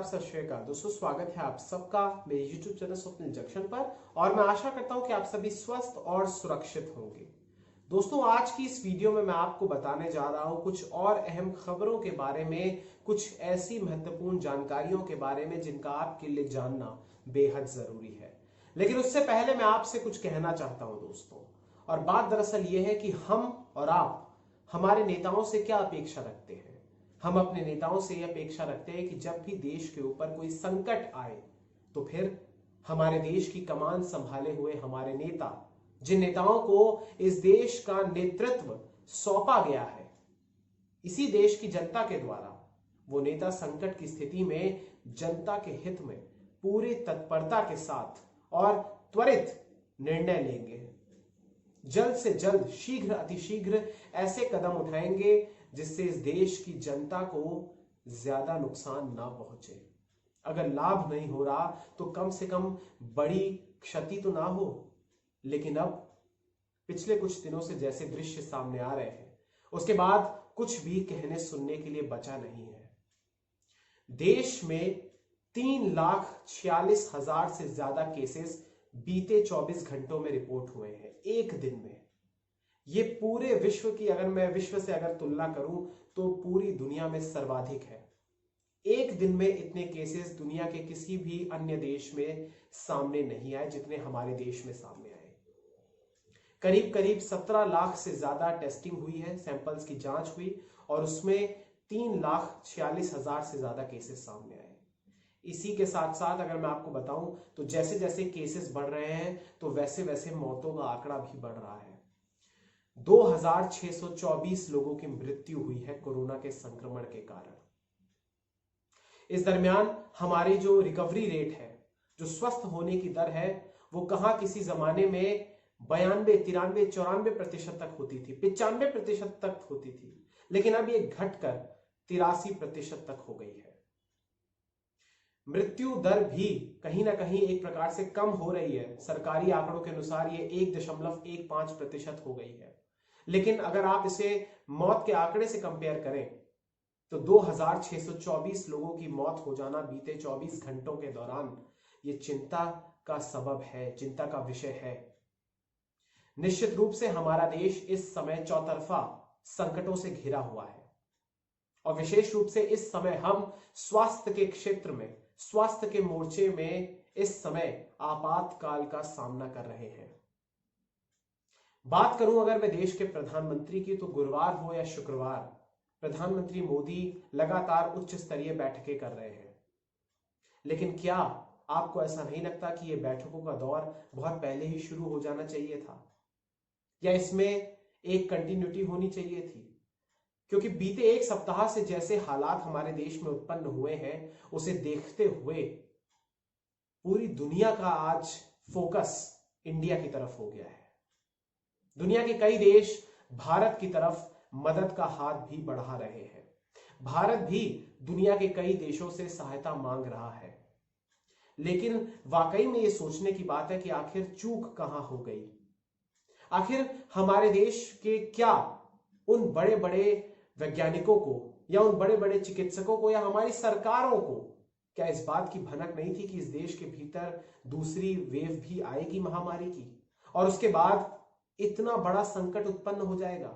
सत श्री अकाल दोस्तों, स्वागत है आप सबका मेरे YouTube चैनल स्वप्निल जंक्शन पर। और मैं आशा करता हूं कि आप सभी स्वस्थ और सुरक्षित होंगे। दोस्तों, आज की इस वीडियो में मैं आपको बताने जा रहा हूं कुछ और अहम खबरों के बारे में, कुछ ऐसी महत्वपूर्ण जानकारियों के बारे में जिनका आपके लिए जानना बेहद जरूरी है। लेकिन उससे पहले मैं आपसे कुछ कहना चाहता हूं दोस्तों, और बात दरअसल ये है कि हम और आप हमारे नेताओं से क्या अपेक्षा रखते हैं। हम अपने नेताओं से यह अपेक्षा रखते हैं कि जब भी देश के ऊपर कोई संकट आए तो फिर हमारे देश की कमान संभाले हुए हमारे नेता, जिन नेताओं को इस देश का नेतृत्व सौंपा गया है इसी देश की जनता के द्वारा, वो नेता संकट की स्थिति में जनता के हित में पूरी तत्परता के साथ और त्वरित निर्णय लेंगे। जल्द से जल्द, शीघ्र अतिशीघ्र ऐसे कदम उठाएंगे जिससे इस देश की जनता को ज्यादा नुकसान ना पहुंचे। अगर लाभ नहीं हो रहा तो कम से कम बड़ी क्षति तो ना हो। लेकिन अब पिछले कुछ दिनों से जैसे दृश्य सामने आ रहे हैं, उसके बाद कुछ भी कहने सुनने के लिए बचा नहीं है। देश में 3,46,000 से ज्यादा केसेस बीते 24 घंटों में रिपोर्ट हुए हैं, एक दिन में। ये पूरे विश्व की, अगर मैं विश्व से अगर तुलना करूं तो पूरी दुनिया में सर्वाधिक है। एक दिन में इतने केसेस दुनिया के किसी भी अन्य देश में सामने नहीं आए जितने हमारे देश में सामने आए। करीब करीब 17 लाख से ज्यादा टेस्टिंग हुई है, सैंपल्स की जांच हुई, और उसमें 3,46,000 से ज्यादा केसेस सामने आए। इसी के साथ साथ अगर मैं आपको बताऊं तो जैसे जैसे केसेस बढ़ रहे हैं तो वैसे वैसे मौतों का आंकड़ा भी बढ़ रहा है। 2,624 लोगों की मृत्यु हुई है कोरोना के संक्रमण के कारण। इस दरमियान हमारी जो रिकवरी रेट है, जो स्वस्थ होने की दर है, वो कहां किसी जमाने में 92, 93, 94% तक होती थी, 95% तक होती थी, लेकिन अब ये घटकर 83% तक हो गई है। मृत्यु दर भी कहीं ना कहीं एक प्रकार से कम हो रही है। सरकारी आंकड़ों के अनुसार ये 1.15% हो गई है। लेकिन अगर आप इसे मौत के आंकड़े से कंपेयर करें तो 2,624 लोगों की मौत हो जाना बीते 24 घंटों के दौरान ये चिंता का सबब है, चिंता का विषय है। निश्चित रूप से हमारा देश इस समय चौतरफा संकटों से घिरा हुआ है, और विशेष रूप से इस समय हम स्वास्थ्य के क्षेत्र में, स्वास्थ्य के मोर्चे में इस समय आपातकाल का सामना कर रहे हैं। बात करूं अगर मैं देश के प्रधानमंत्री की, तो गुरुवार हो या शुक्रवार, प्रधानमंत्री मोदी लगातार उच्च स्तरीय बैठकें कर रहे हैं। लेकिन क्या आपको ऐसा नहीं लगता कि यह बैठकों का दौर बहुत पहले ही शुरू हो जाना चाहिए था, या इसमें एक कंटिन्यूटी होनी चाहिए थी? क्योंकि बीते एक सप्ताह से जैसे हालात हमारे देश में उत्पन्न हुए हैं, उसे देखते हुए पूरी दुनिया का आज फोकस इंडिया की तरफ हो गया है। दुनिया के कई देश भारत की तरफ मदद का हाथ भी बढ़ा रहे हैं। भारत भी दुनिया के कई देशों से सहायता मांग रहा है। लेकिन वाकई में यह सोचने की बात है कि आखिर चूक कहां हो गई। आखिर हमारे देश के क्या उन बड़े बड़े वैज्ञानिकों को, या उन बड़े बड़े चिकित्सकों को, या हमारी सरकारों को क्या इस बात की भनक नहीं थी कि इस देश के भीतर दूसरी वेव भी आएगी महामारी की, और उसके बाद इतना बड़ा संकट उत्पन्न हो जाएगा?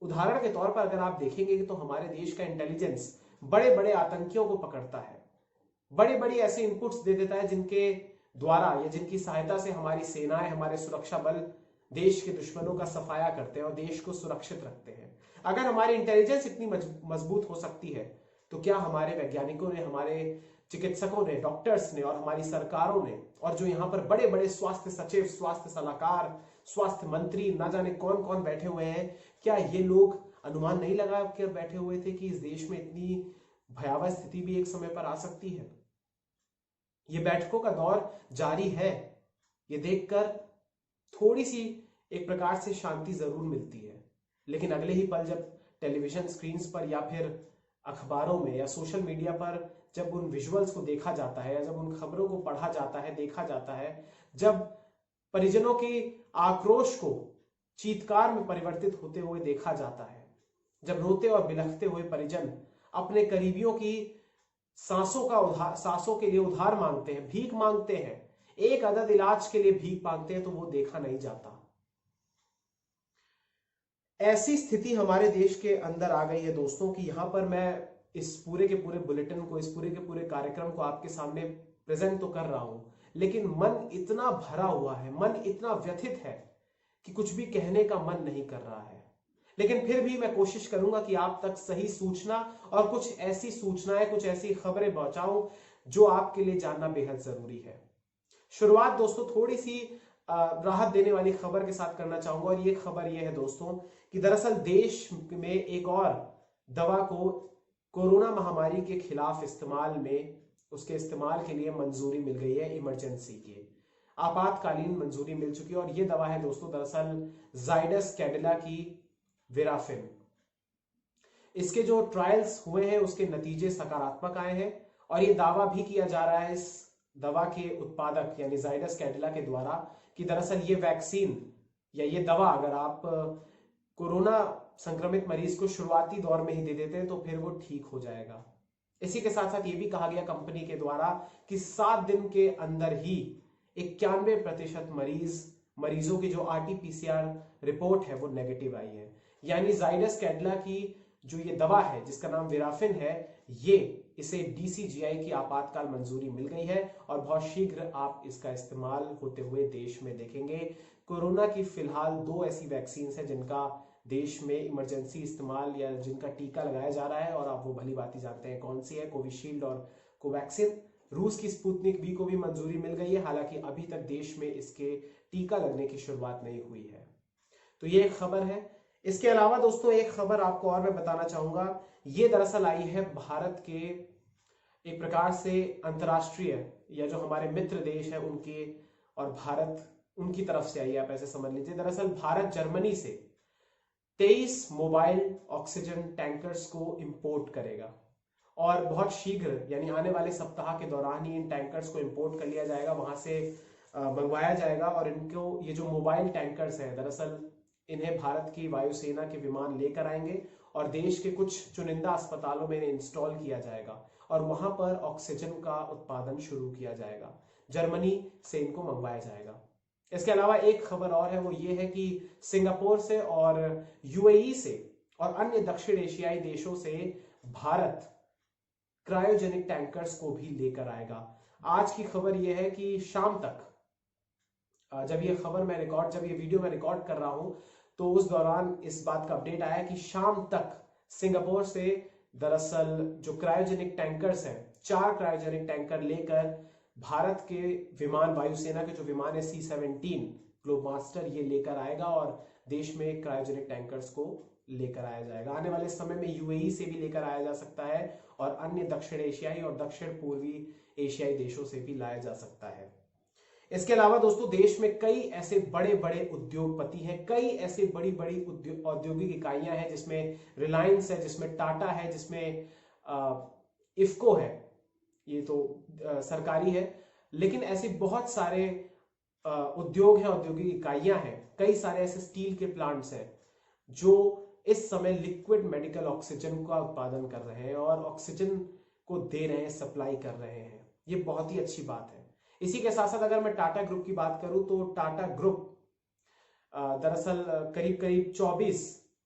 उदाहरण के तौर पर अगर आप देखेंगे तो हमारे देश का इंटेलिजेंस बड़े बड़े आतंकियों को पकड़ता है, बड़ी बड़ी ऐसे इनपुट्स दे देता है जिनके द्वारा या जिनकी सहायता से हमारी सेनाएं, हमारे सुरक्षा बल देश के दुश्मनों का सफाया करते हैं और देश को सुरक्षित रखते हैं। अगर हमारी इंटेलिजेंस इतनी मजबूत हो सकती है तो क्या हमारे वैज्ञानिकों ने, हमारे चिकित्सकों ने, डॉक्टर्स ने और हमारी सरकारों ने, और जो यहां पर बड़े बड़े स्वास्थ्य सचिव, स्वास्थ्य सलाहकार, स्वास्थ्य मंत्री, ना जाने कौन कौन बैठे हुए हैं, क्या ये लोग अनुमान नहीं लगा कर बैठे हुए थे कि इस देश में इतनी भयावह स्थिति भी एक समय पर आ सकती है? ये बैठकों का दौर जारी है। ये देखकर थोड़ी सी एक प्रकार से शांति जरूर मिलती है, लेकिन अगले ही पल जब टेलीविजन स्क्रीन्स पर या फिर अखबारों में या सोशल मीडिया पर जब उन विजुअल्स को देखा जाता है, या जब उन खबरों को पढ़ा जाता है, देखा जाता है, जब परिजनों की आक्रोश को चीत्कार में परिवर्तित होते हुए देखा जाता है, जब रोते और बिलखते हुए परिजन अपने करीबियों की सांसों के लिए उधार मांगते हैं, भीख मांगते हैं, एक अदद इलाज के लिए भीख मांगते हैं, तो वो देखा नहीं जाता। ऐसी स्थिति हमारे देश के अंदर आ गई है दोस्तों कि यहां पर मैं इस पूरे के पूरे बुलेटिन को, इस पूरे के पूरे कार्यक्रम को आपके सामने प्रेजेंट तो कर रहा हूं, लेकिन मन इतना भरा हुआ है, मन इतना व्यथित है कि कुछ भी कहने का मन नहीं कर रहा है। लेकिन फिर भी मैं कोशिश करूंगा कि आप तक सही सूचना और कुछ ऐसी सूचनाएं, कुछ ऐसी खबरें पहुंचाऊं जो आपके लिए जानना बेहद जरूरी है। शुरुआत दोस्तों थोड़ी सी राहत देने वाली खबर के साथ करना चाहूंगा, और ये खबर ये है दोस्तों कि दरअसल देश में एक और दवा को कोरोना महामारी के खिलाफ उसके इस्तेमाल के लिए मंजूरी मिल गई है, इमरजेंसी की आपातकालीन मंजूरी मिल चुकी है। और ये दवा है दोस्तों दरअसल जाइडस कैडिला की विराफिन। इसके जो ट्रायल्स हुए हैं उसके नतीजे सकारात्मक आए हैं, और ये दावा भी किया जा रहा है इस दवा के उत्पादक यानी जाइडस कैडिला के द्वारा कि दरअसल ये वैक्सीन या ये दवा अगर आप कोरोना संक्रमित मरीज को शुरुआती दौर में ही दे देते हैं तो फिर वो ठीक हो जाएगा। इसी के साथ साथ ये भी कहा गया कंपनी के द्वारा कि 7 दिन के अंदर ही 91% मरीजों की जो RT-PCR रिपोर्ट है वो नेगेटिव आई है। यानी जाइडस कैडिला की जो ये दवा है जिसका नाम विराफिन है, इसे DCGI की आपातकाल मंजूरी मिल गई है और बहुत शीघ्र आप इसका इस्तेमाल होते हुए देश में देखेंगे। कोरोना की फिलहाल 2 ऐसी वैक्सीन है जिनका देश में इमरजेंसी इस्तेमाल या जिनका टीका लगाया जा रहा है, और आप वो भली बात जानते हैं कौन सी है, कोविशील्ड और कोवैक्सिन। रूस की स्पुतनिक V को भी मंजूरी मिल गई है, हालांकि अभी तक देश में इसके टीका लगने की शुरुआत नहीं हुई है। तो ये एक खबर है। इसके अलावा दोस्तों एक खबर आपको और मैं बताना चाहूंगा, ये दरअसल आई है भारत के एक प्रकार से अंतरराष्ट्रीय या जो हमारे मित्र देश है उनके और भारत उनकी तरफ से आई है, आप ऐसे समझ लीजिए। दरअसल भारत जर्मनी से 23 मोबाइल ऑक्सीजन टैंकर्स को इंपोर्ट करेगा, और बहुत शीघ्र यानी आने वाले सप्ताह के दौरान ही इन टैंकर्स को इंपोर्ट कर लिया जाएगा, वहां से मंगवाया जाएगा। और इनको ये जो मोबाइल टैंकर्स हैं दरअसल इन्हें भारत की वायुसेना के विमान लेकर आएंगे और देश के कुछ चुनिंदा अस्पतालों में इन्हें इंस्टॉल किया जाएगा और वहां पर ऑक्सीजन का उत्पादन शुरू किया जाएगा। जर्मनी से इनको मंगवाया जाएगा। इसके अलावा एक खबर और है, वो ये है कि सिंगापुर से और UAE से और अन्य दक्षिण एशियाई देशों से भारत क्रायोजेनिक टैंकर्स को भी लेकर आएगा। आज की खबर यह है कि शाम तक जब ये वीडियो मैं रिकॉर्ड कर रहा हूं तो उस दौरान इस बात का अपडेट आया कि शाम तक सिंगापुर से दरअसल जो क्रायोजेनिक टैंकर्स हैं 4 क्रायोजेनिक टैंकर लेकर भारत के विमान, वायुसेना के जो विमान है C-17 ग्लोबमास्टर, ये लेकर आएगा और देश में क्रायोजेनिक टैंकर्स को लेकर आया जाएगा। आने वाले समय में UAE से भी लेकर आया जा सकता है और अन्य दक्षिण एशियाई और दक्षिण पूर्वी एशियाई देशों से भी लाया जा सकता है। इसके अलावा दोस्तों देश में कई ऐसे बड़े बड़े उद्योगपति हैं, कई ऐसे बड़ी बड़ी औद्योगिक इकाइयां हैं जिसमें रिलायंस है, जिसमें टाटा है, जिसमें इफ्को है, ये तो सरकारी है, लेकिन ऐसे बहुत सारे उद्योग हैं, औद्योगिक इकाइयां हैं, कई सारे ऐसे स्टील के प्लांट्स हैं जो इस समय लिक्विड मेडिकल ऑक्सीजन का उत्पादन कर रहे हैं और ऑक्सीजन को दे रहे हैं, सप्लाई कर रहे हैं। ये बहुत ही अच्छी बात है। इसी के साथ साथ अगर मैं टाटा ग्रुप की बात करूं तो टाटा ग्रुप दरअसल करीब करीब 24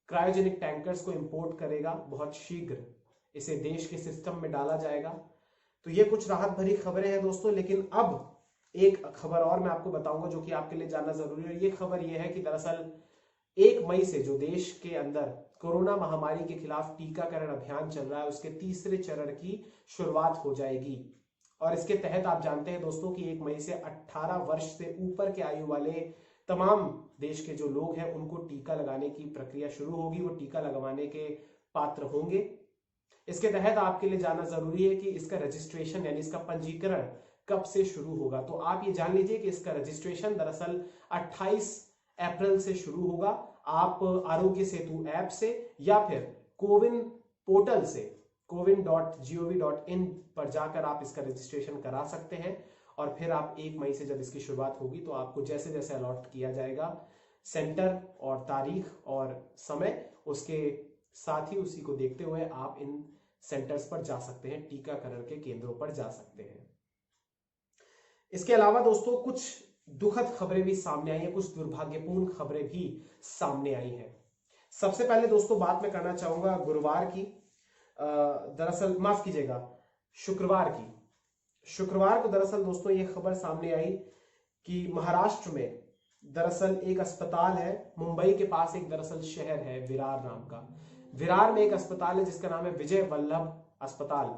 क्रायोजेनिक टैंकर्स को इंपोर्ट करेगा, बहुत शीघ्र इसे देश के सिस्टम में डाला जाएगा। तो ये कुछ राहत भरी खबरें हैं दोस्तों, लेकिन अब एक खबर और मैं आपको बताऊंगा जो कि आपके लिए जानना जरूरी है। ये खबर ये है कि दरअसल 1 मई से जो देश के अंदर कोरोना महामारी के खिलाफ टीकाकरण अभियान चल रहा है उसके तीसरे चरण की शुरुआत हो जाएगी। और इसके तहत आप जानते हैं दोस्तों कि 1 मई से 18 वर्ष से ऊपर के आयु वाले तमाम देश के जो लोग हैं उनको टीका लगाने की प्रक्रिया शुरू होगी, वो टीका लगवाने के पात्र होंगे। इसके तहत आपके लिए जानना जरूरी है कि इसका रजिस्ट्रेशन यानी इसका पंजीकरण कब से शुरू होगा। तो आप ये जान लीजिए कि इसका रजिस्ट्रेशन दरअसल 28 अप्रैल से शुरू होगा। आप आरोग्य सेतु ऐप से या फिर कोविन पोर्टल से cowin.gov.in पर जाकर आप इसका रजिस्ट्रेशन करा सकते हैं और फिर आप 1 मई से जब इसकी शुरुआत होगी तो आपको जैसे जैसे अलॉट किया जाएगा सेंटर और तारीख और समय, उसके साथ ही उसी को देखते हुए आप इन सेंटर्स पर जा सकते हैं, टीकाकरण के केंद्रों पर जा सकते हैं। इसके अलावा दोस्तों कुछ दुखद खबरें भी सामने आई हैं, कुछ दुर्भाग्यपूर्ण खबरें भी सामने आई हैं। सबसे पहले दोस्तों बात मैं करना चाहूंगा गुरुवार की, दरअसल माफ कीजिएगा शुक्रवार की। शुक्रवार को दरअसल दोस्तों ये खबर सामने आई कि महाराष्ट्र में दरअसल एक अस्पताल है, मुंबई के पास एक दरअसल शहर है विरार नाम का। विरार में एक अस्पताल है जिसका नाम है विजय वल्लभ अस्पताल,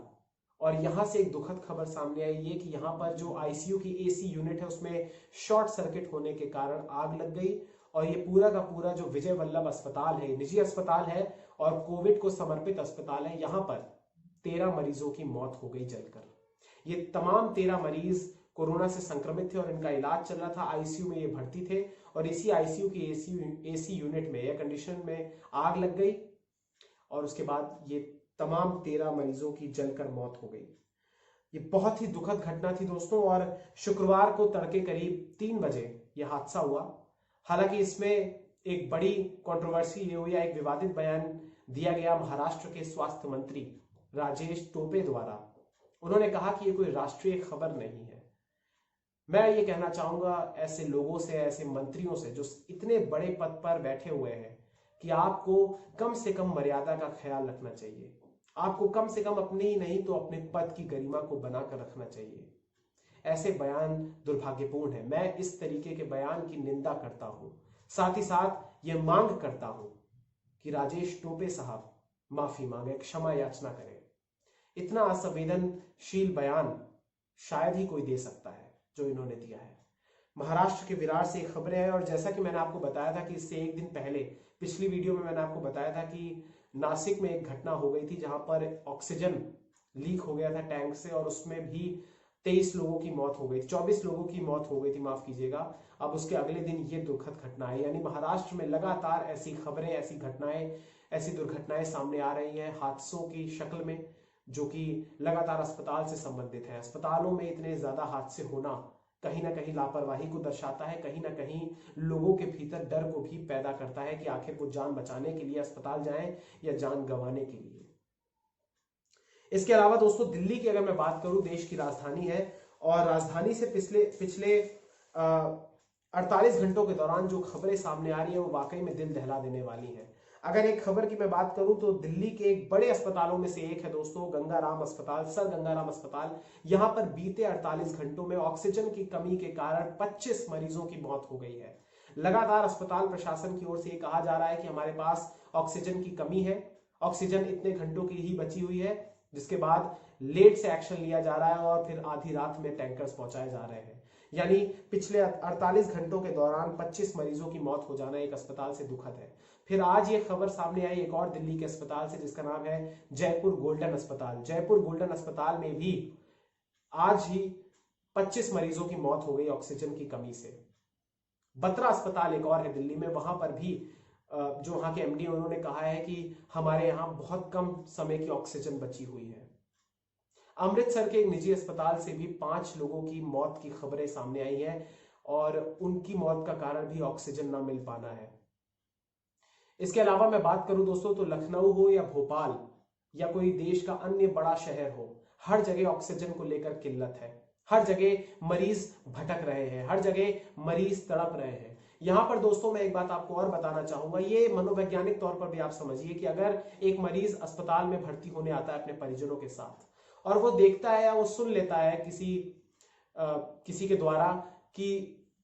और यहां से एक दुखद खबर सामने आई है कि यहां पर जो आईसीयू की एसी यूनिट है उसमें शॉर्ट सर्किट होने के कारण आग लग गई, और ये पूरा का पूरा जो विजय वल्लभ अस्पताल है निजी अस्पताल है और कोविड को समर्पित अस्पताल है, यहां पर 13 मरीजों की मौत हो गई जलकर। ये तमाम 13 मरीज कोरोना से संक्रमित थे और इनका इलाज चल रहा था, आईसीयू में ये भर्ती थे, और इसी आईसीयू की एसी यूनिट में एयर कंडीशन में आग लग गई और उसके बाद ये तमाम 13 मरीजों की जलकर मौत हो गई। ये बहुत ही दुखद घटना थी दोस्तों, और शुक्रवार को तड़के करीब 3 बजे यह हादसा हुआ। हालांकि इसमें एक बड़ी कंट्रोवर्सी ये हुई, एक विवादित बयान दिया गया महाराष्ट्र के स्वास्थ्य मंत्री राजेश टोपे द्वारा। उन्होंने कहा कि ये कोई राष्ट्रीय खबर नहीं है। मैं ये कहना चाहूंगा ऐसे लोगों से, ऐसे मंत्रियों से जो इतने बड़े पद पर बैठे हुए हैं, कि आपको कम से कम मर्यादा का ख्याल रखना चाहिए। आपको कम से कम अपने ही नहीं तो अपने पद की गरिमा को बनाकर रखना चाहिए। ऐसे बयान दुर्भाग्यपूर्ण है। मैं इस तरीके के बयान की निंदा करता हूं, साथ ही साथ ये मांग करता हूं कि राजेश टोपे साहब माफी मांगे, क्षमा याचना करें। इतना असंवेदनशील बयान शायद ही कोई दे सकता है जो इन्होंने दिया है। महाराष्ट्र के विरार से खबरें हैं, और जैसा कि मैंने आपको बताया था कि इससे एक दिन पहले पिछली वीडियो में मैंने आपको बताया था कि नासिक में एक घटना हो गई थी जहां पर ऑक्सीजन लीक हो गया था टैंक से, और उसमें भी 23 लोगों की मौत हो गई, 24 लोगों की मौत हो गई थी, माफ कीजिएगा। अब उसके अगले दिन ये दुखद घटना है। यानी महाराष्ट्र में लगातार ऐसी खबरें, ऐसी घटनाएं, ऐसी दुर्घटनाएं सामने आ रही हैं हादसों की शक्ल में, जो कि लगातार अस्पताल से संबंधित है। अस्पतालों में इतने ज्यादा हादसे होना कहीं ना कहीं लापरवाही को दर्शाता है, कहीं ना कहीं लोगों के भीतर डर को भी पैदा करता है कि आखिर वो जान बचाने के लिए अस्पताल जाएं या जान गंवाने के लिए। इसके अलावा दोस्तों दिल्ली की अगर मैं बात करूं, देश की राजधानी है, और राजधानी से पिछले 48 घंटों के दौरान जो खबरें सामने आ रही है वो वाकई में दिल दहला देने वाली है। अगर एक खबर की मैं बात करूं तो दिल्ली के एक बड़े अस्पतालों में से एक है दोस्तों गंगाराम अस्पताल, सर गंगाराम अस्पताल। यहां पर बीते 48 घंटों में ऑक्सीजन की कमी के कारण 25 मरीजों की मौत हो गई है। लगातार अस्पताल प्रशासन की ओर से यह कहा जा रहा है कि हमारे पास ऑक्सीजन की कमी है, ऑक्सीजन इतने घंटों की ही बची हुई है, जिसके बाद लेट से एक्शन लिया जा रहा है और फिर आधी रात में टैंकर्स पहुंचाए जा रहे हैं। यानी पिछले 48 घंटों के दौरान 25 मरीजों की मौत हो जाना एक अस्पताल से दुखद है। फिर आज ये खबर सामने आई एक और दिल्ली के अस्पताल से जिसका नाम है जयपुर गोल्डन अस्पताल। जयपुर गोल्डन अस्पताल में भी आज ही 25 मरीजों की मौत हो गई ऑक्सीजन की कमी से। बत्रा अस्पताल एक और है दिल्ली में, वहां पर भी जो वहां के एमडी उन्होंने कहा है कि हमारे यहाँ बहुत कम समय की ऑक्सीजन बची हुई है। अमृतसर के एक निजी अस्पताल से भी 5 लोगों की मौत की खबरें सामने आई हैं और उनकी मौत का कारण भी ऑक्सीजन ना मिल पाना है। इसके अलावा मैं बात करूं दोस्तों तो लखनऊ हो या भोपाल या कोई देश का अन्य बड़ा शहर हो, हर जगह ऑक्सीजन को लेकर किल्लत है। हर जगह मरीज भटक रहे हैं, हर जगह मरीज तड़प रहे हैं। यहां पर दोस्तों मैं एक बात आपको और बताना चाहूंगा, ये मनोवैज्ञानिक तौर पर भी आप समझिए कि अगर एक मरीज अस्पताल में भर्ती होने आता है अपने परिजनों के साथ और वो देखता है या वो सुन लेता है किसी के द्वारा कि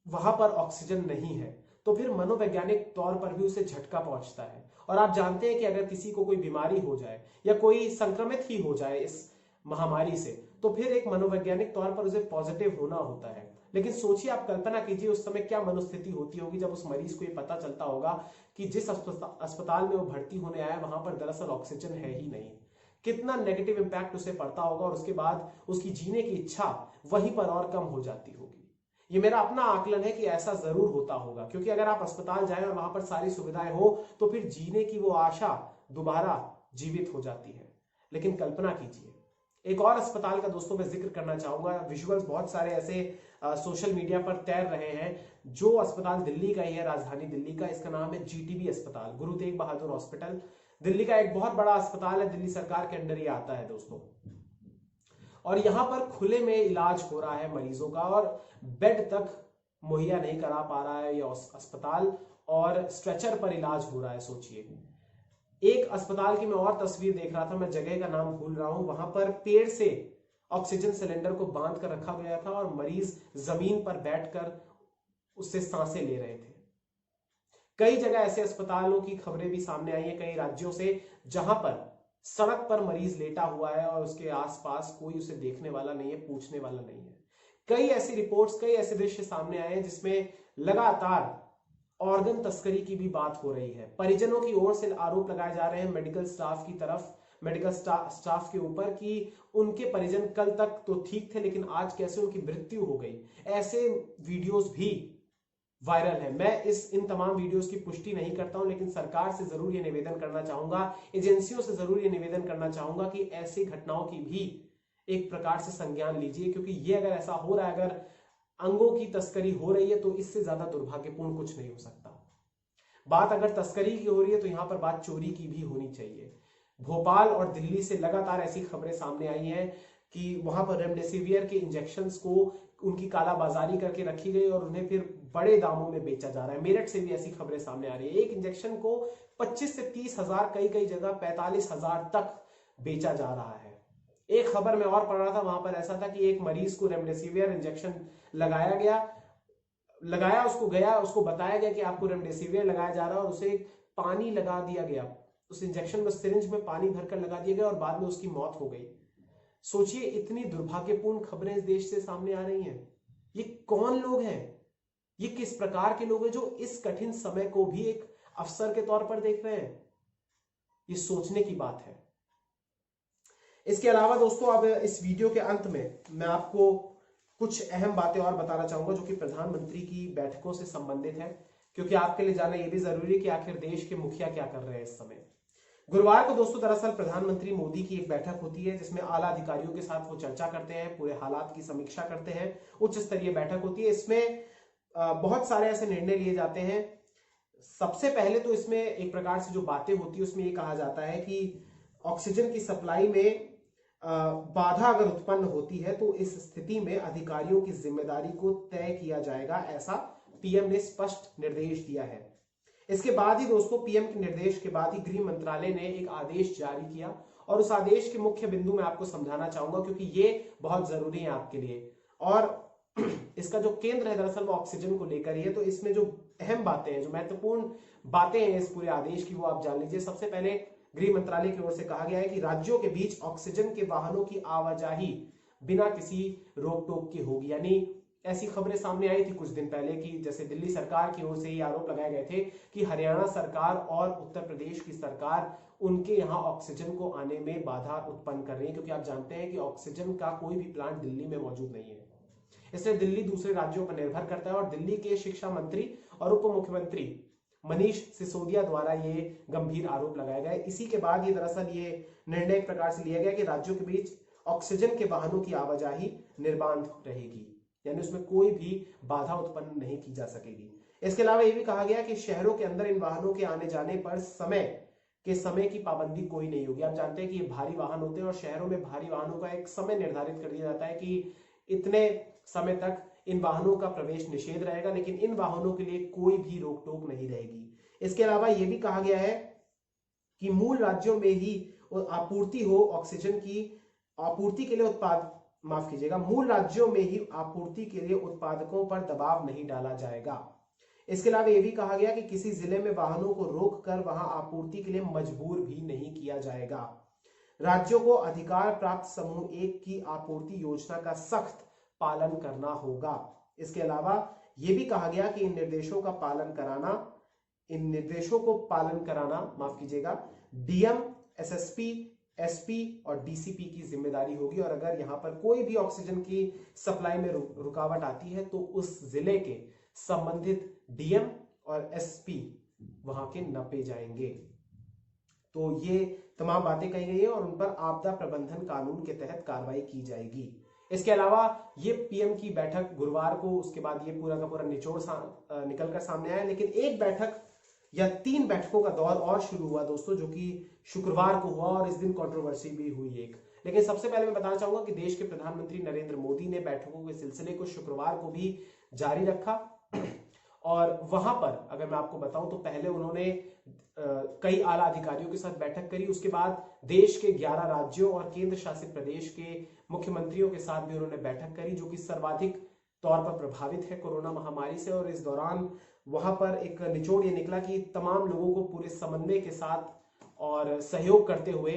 वहां पर ऑक्सीजन नहीं है, तो फिर मनोवैज्ञानिक तौर पर भी उसे झटका पहुंचता है। और आप जानते हैं कि अगर किसी को कोई बीमारी हो जाए या कोई संक्रमित ही हो जाए इस महामारी से, तो फिर एक मनोवैज्ञानिक तौर पर उसे पॉजिटिव होना होता है। लेकिन सोचिए, आप कल्पना कीजिए उस समय क्या मनोस्थिति होती होगी जब उस मरीज को ये पता चलता होगा कि जिस अस्पताल में वो भर्ती होने आया वहां पर दरअसल ऑक्सीजन है ही नहीं। कितना नेगेटिव इंपैक्ट उसे पड़ता होगा और उसके बाद उसकी जीने की इच्छा वहीं पर और कम हो जाती होगी। ये मेरा अपना आकलन है कि ऐसा जरूर होता होगा, क्योंकि अगर आप अस्पताल जाएं और वहां पर सारी सुविधाएं हो तो फिर जीने की वो आशा दोबारा जीवित हो जाती है। लेकिन कल्पना कीजिए, एक और अस्पताल का दोस्तों मैं जिक्र करना चाहूंगा। विजुअल्स बहुत सारे ऐसे सोशल मीडिया पर तैर रहे हैं। जो अस्पताल दिल्ली का ही है, राजधानी दिल्ली का, इसका नाम है जीटीबी अस्पताल, गुरु तेग बहादुर हॉस्पिटल। दिल्ली का एक बहुत बड़ा अस्पताल है, दिल्ली सरकार के अंडर ही आता है दोस्तों, और यहां पर खुले में इलाज हो रहा है मरीजों का और बेड तक मुहैया नहीं करा पा रहा है यह अस्पताल, और स्ट्रेचर पर इलाज हो रहा है। सोचिए, एक अस्पताल की मैं और तस्वीर देख रहा था, मैं जगह का नाम भूल रहा हूं, वहां पर पेड़ से ऑक्सीजन सिलेंडर को बांध कर रखा गया था और मरीज जमीन पर बैठकर उससे सांसें ले रहे थे। कई जगह ऐसे अस्पतालों की खबरें भी सामने आई हैं कई राज्यों से, जहां पर सड़क पर मरीज लेटा हुआ है और उसके आसपास कोई उसे देखने वाला नहीं है, पूछने वाला नहीं है। कई ऐसी रिपोर्ट्स, कई ऐसे दृश्य सामने आए हैं जिसमें लगातार ऑर्गन तस्करी की भी बात हो रही है। परिजनों की ओर से आरोप लगाए जा रहे हैं मेडिकल स्टाफ की तरफ, मेडिकल स्टाफ के ऊपर, कि उनके परिजन कल तक तो ठीक थे लेकिन आज कैसे उनकी मृत्यु हो गई। ऐसे वीडियोस भी वायरल है। मैं इन तमाम वीडियोस की पुष्टि नहीं करता हूं, लेकिन सरकार से जरूर ये निवेदन करना चाहूंगा, एजेंसियों से जरूर ये निवेदन करना चाहूंगा कि ऐसी घटनाओं की भी एक प्रकार से संज्ञान लीजिए, क्योंकि ये अगर ऐसा हो रहा है, अगर अंगों की तस्करी हो रही है, तो इससे ज्यादा दुर्भाग्यपूर्ण कुछ नहीं हो सकता। बात अगर तस्करी की हो रही है तो यहां पर बात चोरी की भी होनी चाहिए। भोपाल और दिल्ली से लगातार ऐसी खबरें सामने आई हैं कि वहां पर रेमडेसिवियर के इंजेक्शंस को उनकी कालाबाजारी करके रखी गई और उन्हें फिर बड़े दामों में बेचा जा रहा है। मेरठ से भी ऐसी खबरें सामने आ रही है, एक इंजेक्शन को 25 से 30 हजार, कई जगह 45 हजार तक बेचा जा रहा है। एक खबर में और पढ़ रहा था, वहां पर ऐसा था कि एक मरीज को रेमडेसिवियर इंजेक्शन लगाया उसको गया, उसको बताया गया कि आपको रेमडेसिवियर लगाया जा रहा है और उसे पानी लगा दिया गया, उस इंजेक्शन में सिरिंज में पानी भरकर लगा दिया गया और बाद में उसकी मौत हो गई। सोचिए, इतनी दुर्भाग्यपूर्ण खबरें इस देश से सामने आ रही हैं। ये कौन लोग हैं, ये किस प्रकार के लोग हैं जो इस कठिन समय को भी एक अवसर के तौर पर देख रहे हैं? ये सोचने की बात है। इसके अलावा दोस्तों, अब इस वीडियो के अंत में मैं आपको कुछ अहम बातें और बताना चाहूंगा जो कि प्रधानमंत्री की बैठकों से संबंधित है, क्योंकि आपके लिए जानना यह भी जरूरी है कि आखिर देश के मुखिया क्या कर रहे हैं इस समय। गुरुवार को दोस्तों दरअसल प्रधानमंत्री मोदी की एक बैठक होती है जिसमें आला अधिकारियों के साथ वो चर्चा करते हैं, पूरे हालात की समीक्षा करते हैं। उच्च स्तरीय बैठक होती है, इसमें बहुत सारे ऐसे निर्णय लिए जाते हैं। सबसे पहले तो इसमें एक प्रकार से जो बातें होती है उसमें ये कहा जाता है कि ऑक्सीजन की सप्लाई में बाधा अगर उत्पन्न होती है तो इस स्थिति में अधिकारियों की जिम्मेदारी को तय किया जाएगा, ऐसा पीएम ने स्पष्ट निर्देश दिया है। इसके बाद ही दोस्तों, पीएम के निर्देश के बाद ही गृह मंत्रालय ने एक आदेश जारी किया और उस आदेश के मुख्य बिंदु मैं आपको समझाना चाहूंगा क्योंकि ये बहुत जरूरी है आपके लिए। और इसका जो केंद्र है दरअसल वो ऑक्सीजन को लेकर ही है। तो इसमें जो अहम बातें हैं, जो महत्वपूर्ण बातें हैं इस पूरे आदेश की, वो आप जान लीजिए। सबसे पहले गृह मंत्रालय की ओर से कहा गया है कि राज्यों के बीच ऑक्सीजन के वाहनों की आवाजाही बिना किसी रोक टोक की होगी। यानी ऐसी खबरें सामने आई थी कुछ दिन पहले कि जैसे दिल्ली सरकार की ओर से ये आरोप लगाए गए थे कि हरियाणा सरकार और उत्तर प्रदेश की सरकार उनके यहाँ ऑक्सीजन को आने में बाधा उत्पन्न कर रही है, क्योंकि आप जानते हैं कि ऑक्सीजन का कोई भी प्लांट दिल्ली में मौजूद नहीं है। इसलिए दिल्ली दूसरे राज्यों पर निर्भर करता है और दिल्ली के शिक्षा मंत्री और उप मुख्यमंत्री मनीष सिसोदिया द्वारा ये गंभीर आरोप लगाए गए। इसी के बाद ये दरअसल ये निर्णय एक प्रकार से लिया गया कि राज्यों के बीच ऑक्सीजन के वाहनों की आवाजाही निर्बाध रहेगी, यानी उसमें कोई भी बाधा उत्पन्न नहीं की जा सकेगी। इसके अलावा यह भी कहा गया कि शहरों के अंदर इन वाहनों के आने जाने पर समय की पाबंदी कोई नहीं होगी। आप जानते हैं कि ये भारी वाहन होते हैं और शहरों में भारी वाहनों का एक समय निर्धारित कर दिया जाता है कि इतने समय तक इन वाहनों का प्रवेश निषेध रहेगा, लेकिन इन वाहनों के लिए कोई भी रोक टोक नहीं रहेगी। इसके अलावा यह भी कहा गया है कि मूल राज्यों में ही आपूर्ति हो ऑक्सीजन की आपूर्ति के लिए मूल राज्यों में ही आपूर्ति के लिए उत्पादकों पर दबाव नहीं डाला जाएगा। इसके अलावा यह भी कहा गया कि किसी जिले में वाहनों को रोककर वहां आपूर्ति के लिए मजबूर भी नहीं किया जाएगा। राज्यों को अधिकार प्राप्त समूह 1 की आपूर्ति योजना का सख्त पालन करना होगा। इसके अलावा यह भी कहा गया कि इन निर्देशों को पालन कराना डीएम, एसएसपी, एसपी और डीसीपी की जिम्मेदारी होगी और अगर यहां पर कोई भी ऑक्सीजन की सप्लाई में रुकावट आती है तो उस जिले के संबंधित डीएम और एसपी वहां के नपे जाएंगे। तो ये तमाम बातें कही गई है और उन पर आपदा प्रबंधन कानून के तहत कार्रवाई की जाएगी। इसके अलावा ये पीएम की बैठक गुरुवार को, उसके बाद ये पूरा का पूरा निचोड़ निकलकर सामने आया, लेकिन एक बैठक या 3 बैठकों का दौर और शुरू हुआ दोस्तों, जो कि शुक्रवार को हुआ और इस दिन कंट्रोवर्सी भी हुई एक। लेकिन सबसे पहले मैं बताना चाहूंगा कि देश के प्रधानमंत्री नरेंद्र मोदी ने बैठकों के सिलसिले को शुक्रवार को भी जारी रखा। और वहां पर अगर मैं आपको बताऊं तो पहले उन्होंने कई आला अधिकारियों के साथ बैठक करी, उसके बाद देश के 11 राज्यों और केंद्र शासित प्रदेश के मुख्यमंत्रियों के साथ भी उन्होंने बैठक करी, जो कि सर्वाधिक तौर पर प्रभावित है कोरोना महामारी से। और इस दौरान वहां पर एक निचोड़ ये निकला कि तमाम लोगों को पूरे समन्वय के साथ और सहयोग करते हुए,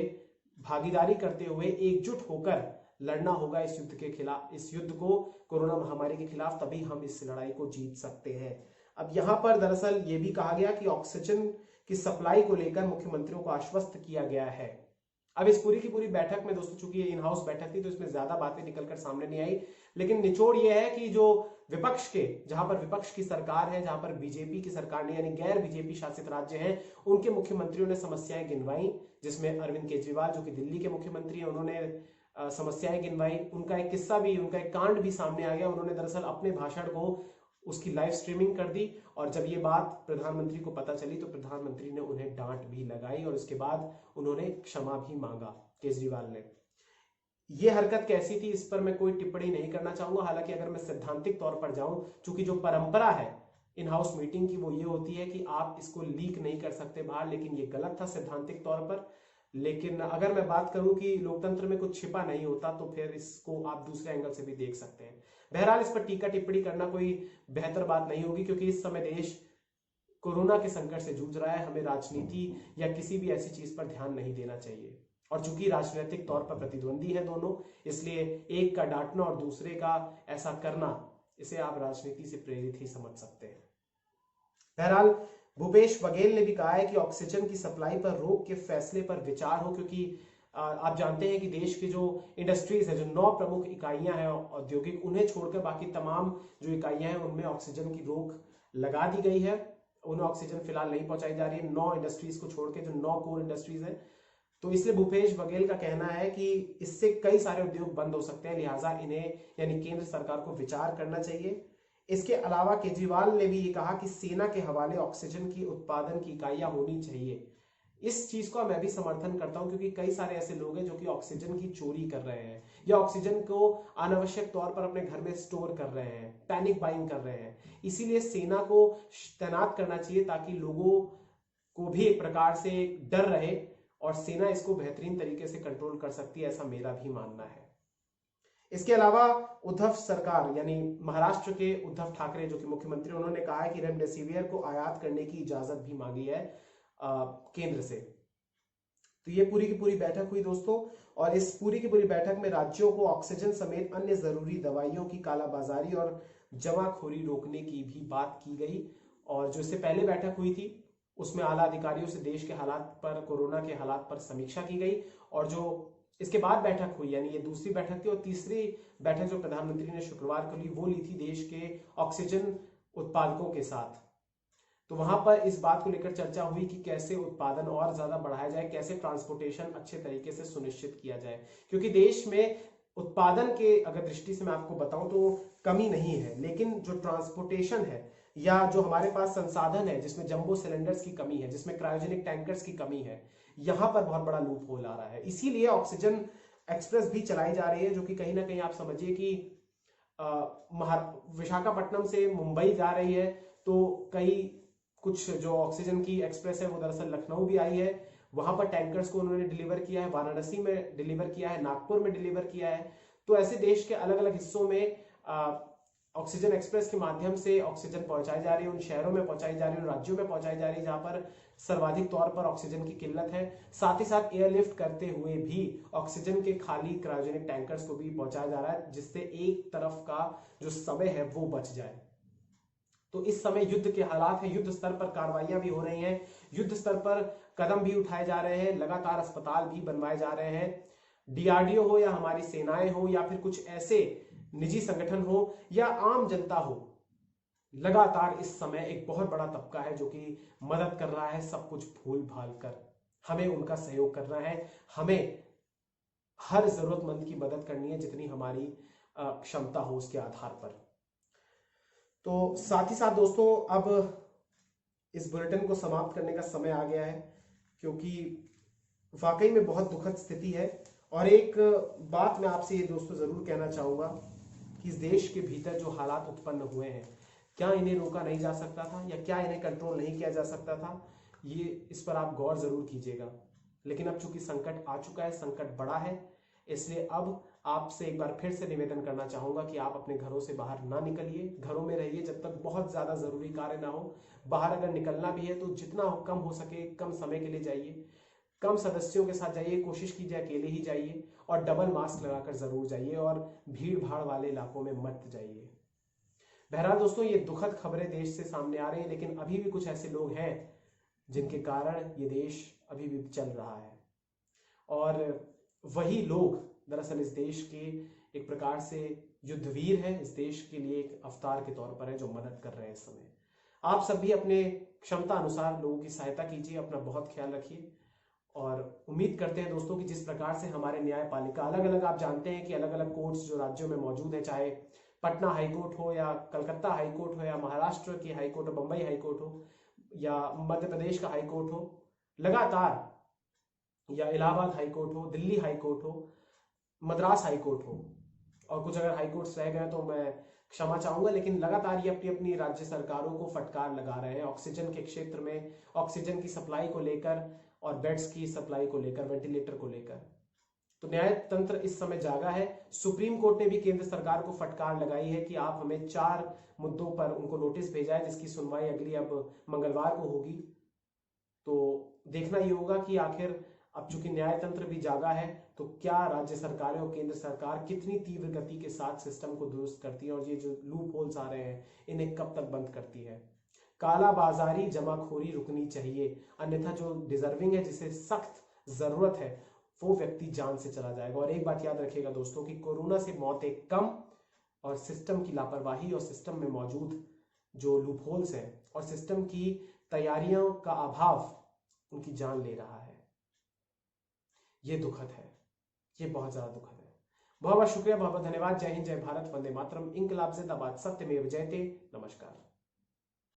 भागीदारी करते हुए एकजुट होकर लड़ना होगा इस युद्ध के खिलाफ, इस युद्ध को कोरोना महामारी के खिलाफ, तभी हम इस लड़ाई को जीत सकते हैं। अब यहां पर दरअसल ये भी कहा गया कि ऑक्सीजन की सप्लाई को लेकर मुख्यमंत्रियों को आश्वस्त किया गया है। अब इस पूरी की पूरी बैठक में दोस्तों, चूंकि ये इन हाउस बैठक थी तो इसमें ज्यादा बातें निकलकर सामने नहीं आई, लेकिन निचोड़ ये है कि जो विपक्ष के, जहां पर विपक्ष की सरकार है, जहां पर बीजेपी की सरकार नहीं, यानी गैर बीजेपी शासित राज्य हैं, उनके मुख्यमंत्रियों ने समस्याएं गिनवाई, जिसमें अरविंद केजरीवाल जो कि दिल्ली के मुख्यमंत्री हैं, उन्होंने समस्याएं गिनवाई। उनका एक किस्सा भी, उनका एक कांड भी सामने आ गया। उन्होंने दरअसल अपने भाषण को उसकी लाइव स्ट्रीमिंग कर दी, और जब ये बात प्रधानमंत्री को पता चली तो प्रधानमंत्री ने उन्हें डांट भी लगाई और उसके बाद उन्होंने क्षमा भी मांगा, केजरीवाल ने। ये हरकत कैसी थी, इस पर मैं कोई टिप्पणी नहीं करना चाहूंगा। हालांकि अगर मैं सैद्धांतिक तौर पर जाऊं, चूंकि जो परंपरा है इन हाउस मीटिंग की वो ये होती है कि आप इसको लीक नहीं कर सकते बाहर, लेकिन ये गलत था सैद्धांतिक तौर पर। लेकिन अगर मैं बात करूं कि लोकतंत्र में कुछ छिपा नहीं होता, तो फिर इसको आप दूसरे एंगल से भी देख सकते हैं। बहरहाल इस पर टीका टिप्पणी करना कोई बेहतर बात नहीं होगी, क्योंकि इस समय देश कोरोना के संकट से जूझ रहा है। हमें राजनीति या किसी भी ऐसी चीज पर ध्यान नहीं देना चाहिए। और चूंकि राजनीतिक तौर पर प्रतिद्वंदी है दोनों, इसलिए एक का डांटना और दूसरे का ऐसा करना, इसे आप राजनीति से प्रेरित ही समझ सकते हैं। बहरहाल भूपेश बघेल ने भी कहा है कि ऑक्सीजन की सप्लाई पर रोक के फैसले पर विचार हो, क्योंकि आप जानते हैं कि देश की जो इंडस्ट्रीज है, जो 9 प्रमुख इकाइयां हैं औद्योगिक, उन्हें छोड़कर बाकी तमाम जो इकाइयां हैं उनमें ऑक्सीजन की रोक लगा दी गई है। उन्हें ऑक्सीजन फिलहाल नहीं पहुंचाई जा रही है, 9 इंडस्ट्रीज को छोड़ के, जो 9 कोर इंडस्ट्रीज है। तो इसलिए भूपेश बघेल का कहना है कि इससे कई सारे उद्योग बंद हो सकते हैं, लिहाजा इन्हें, यानी केंद्र सरकार को विचार करना चाहिए। इसके अलावा केजरीवाल ने भी ये कहा कि सेना के हवाले ऑक्सीजन की उत्पादन की इकाइयां होनी चाहिए। इस चीज का मैं भी समर्थन करता हूं, क्योंकि कई सारे ऐसे लोग हैं जो कि ऑक्सीजन की चोरी कर रहे हैं या ऑक्सीजन को अनावश्यक तौर पर अपने घर में स्टोर कर रहे हैं, पैनिक बाइंग कर रहे हैं। इसीलिए सेना को तैनात करना चाहिए, ताकि लोगों को भी एक प्रकार से डर रहे और सेना इसको बेहतरीन तरीके से कंट्रोल कर सकती है, ऐसा मेरा भी मानना है। इसके अलावा उद्धव सरकार, यानी महाराष्ट्र के उद्धव ठाकरे जो कि मुख्यमंत्री, उन्होंने कहा है कि रेमडेसिवियर को आयात करने की इजाजत भी मांगी है केंद्र से। तो ये पूरी की पूरी बैठक हुई दोस्तों, और इस पूरी की पूरी बैठक में राज्यों को ऑक्सीजन समेत अन्य जरूरी दवाइयों की कालाबाजारी और जमाखोरी रोकने की भी बात की गई। और जो इससे पहले बैठक हुई थी उसमें आला अधिकारियों से देश के हालात पर, कोरोना के हालात पर समीक्षा की गई। और जो इसके बाद बैठक हुई, यानी ये दूसरी बैठक थी, और तीसरी बैठक जो प्रधानमंत्री ने शुक्रवार को ली, वो ली थी देश के ऑक्सीजन उत्पादकों के साथ। तो वहां पर इस बात को लेकर चर्चा हुई कि कैसे उत्पादन और ज्यादा बढ़ाया जाए, कैसे ट्रांसपोर्टेशन अच्छे तरीके से सुनिश्चित किया जाए, क्योंकि देश में उत्पादन के अगर दृष्टि से मैं आपको बताऊं तो कमी नहीं है, लेकिन जो ट्रांसपोर्टेशन है या जो हमारे पास संसाधन है, जिसमें जंबो सिलेंडर्स की कमी है, जिसमें क्रायोजेनिक टैंकर्स की कमी है, यहां पर बहुत बड़ा लूप होल आ रहा है। इसीलिए ऑक्सीजन एक्सप्रेस भी चलाई जा रही है, जो कि कहीं ना कहीं आप समझिए कि विशाखापट्टनम से मुंबई जा रही है। तो कई कुछ जो ऑक्सीजन की एक्सप्रेस है वो दरअसल लखनऊ भी आई है, वहां पर टैंकर्स को उन्होंने डिलीवर किया है, वाराणसी में डिलीवर किया है, नागपुर में डिलीवर किया है। तो ऐसे देश के अलग अलग हिस्सों में ऑक्सीजन एक्सप्रेस के माध्यम से ऑक्सीजन पहुंचाई जा रही है, उन शहरों में पहुंचाई जा रही है, उन राज्यों में पहुंचाई जा रही है जहां पर सर्वाधिक तौर पर ऑक्सीजन की किल्लत है। साथ ही साथ एयरलिफ्ट करते हुए भी ऑक्सीजन के खाली क्रायोजेनिक टैंकर्स को भी पहुंचाया जा रहा है, जिससे एक तरफ का जो समय है वो बच जाए। तो इस समय युद्ध के हालात है, युद्ध स्तर पर कार्रवाइयां भी हो रही हैं, युद्ध स्तर पर कदम भी उठाए जा रहे हैं, लगातार अस्पताल भी बनवाए जा रहे हैं। डीआरडीओ हो या हमारी सेनाएं हो या फिर कुछ ऐसे निजी संगठन हो या आम जनता हो, लगातार इस समय एक बहुत बड़ा तबका है जो कि मदद कर रहा है, सब कुछ भूल भाल कर। हमें उनका सहयोग करना है, हमें हर जरूरतमंद की मदद करनी है जितनी हमारी क्षमता हो उसके आधार पर। तो साथ ही साथ दोस्तों, अब इस बुलेटिन को समाप्त करने का समय आ गया है, क्योंकि वाकई में बहुत दुखद स्थिति है। और एक बात मैं आपसे ये दोस्तों जरूर कहना चाहूंगा कि इस देश के भीतर जो हालात उत्पन्न हुए हैं, क्या इन्हें रोका नहीं जा सकता था, या क्या इन्हें कंट्रोल नहीं किया जा सकता था? ये इस पर आप गौर जरूर कीजिएगा। लेकिन अब चूंकि संकट आ चुका है, संकट बड़ा है, इसलिए अब आपसे एक बार फिर से निवेदन करना चाहूंगा कि आप अपने घरों से बाहर ना निकलिए, घरों में रहिए जब तक बहुत ज्यादा जरूरी कार्य ना हो। बाहर अगर निकलना भी है तो जितना कम हो सके कम समय के लिए जाइए, कम सदस्यों के साथ जाइए, कोशिश कीजिए अकेले ही जाइए, और डबल मास्क लगाकर जरूर जाइए, और भीड़ भाड़ वाले इलाकों में मत जाइए। बहरहाल दोस्तों, ये दुखद खबरें देश से सामने आ रही हैं, लेकिन अभी भी कुछ ऐसे लोग हैं जिनके कारण ये देश अभी भी चल रहा है, और वही लोग दरअसल इस देश के एक प्रकार से युद्धवीर हैं, इस देश के लिए एक अवतार के तौर पर है जो मदद कर रहे हैं इस समय। आप सब भी अपने क्षमता अनुसार लोगों की सहायता कीजिए, अपना बहुत ख्याल रखिए, और उम्मीद करते हैं दोस्तों कि जिस प्रकार से हमारे न्यायपालिका अलग अलग, आप जानते हैं कि अलग अलग कोर्ट्स जो राज्यों में मौजूद है, चाहे पटना हाईकोर्ट हो या कलकत्ता हाईकोर्ट हो या महाराष्ट्र की हाईकोर्ट हो, बंबई हाईकोर्ट हो या मध्य प्रदेश का हाईकोर्ट हो, लगातार, या इलाहाबाद हाईकोर्ट हो, दिल्ली हाईकोर्ट हो, मद्रास हाईकोर्ट हो, और कुछ अगर हाईकोर्ट्स रह गए तो मैं क्षमा चाहूंगा, लेकिन लगातार ये अपनी अपनी राज्य सरकारों को फटकार लगा रहे हैं ऑक्सीजन के क्षेत्र में, ऑक्सीजन की सप्लाई को लेकर और बेड्स की सप्लाई को लेकर, वेंटिलेटर को लेकर। तो न्यायतंत्र इस समय जागा है। सुप्रीम कोर्ट ने भी केंद्र सरकार को फटकार लगाई है कि आप हमें 4 मुद्दों पर उनको नोटिस भेजा है, जिसकी सुनवाई अगली अब मंगलवार को होगी। तो देखना ये होगा कि आखिर अब चूंकि न्यायतंत्र भी जागा है, तो क्या राज्य सरकारें और केंद्र सरकार कितनी तीव्र गति के साथ सिस्टम को दुरुस्त करती है, और ये जो लूप होल्स आ रहे हैं इन्हें कब तक बंद करती है। कालाबाजारी, जमाखोरी रुकनी चाहिए, अन्यथा जो डिजर्विंग है, जिसे सख्त जरूरत है, वो व्यक्ति जान से चला जाएगा। और एक बात याद रखिएगा दोस्तों कि कोरोना से मौतें कम, और सिस्टम की लापरवाही और सिस्टम में मौजूद जो लूप होल्स हैं और सिस्टम की तैयारियों का अभाव उनकी जान ले रहा है। ये दुखद है, ये बहुत ज्यादा दुखद है। बहुत बहुत शुक्रिया, बहुत बहुत धन्यवाद। जय हिंद, जय भारत, वंदे मातरम, इंकलाब जिंदाबाद, सत्यमेव जयते। नमस्कार।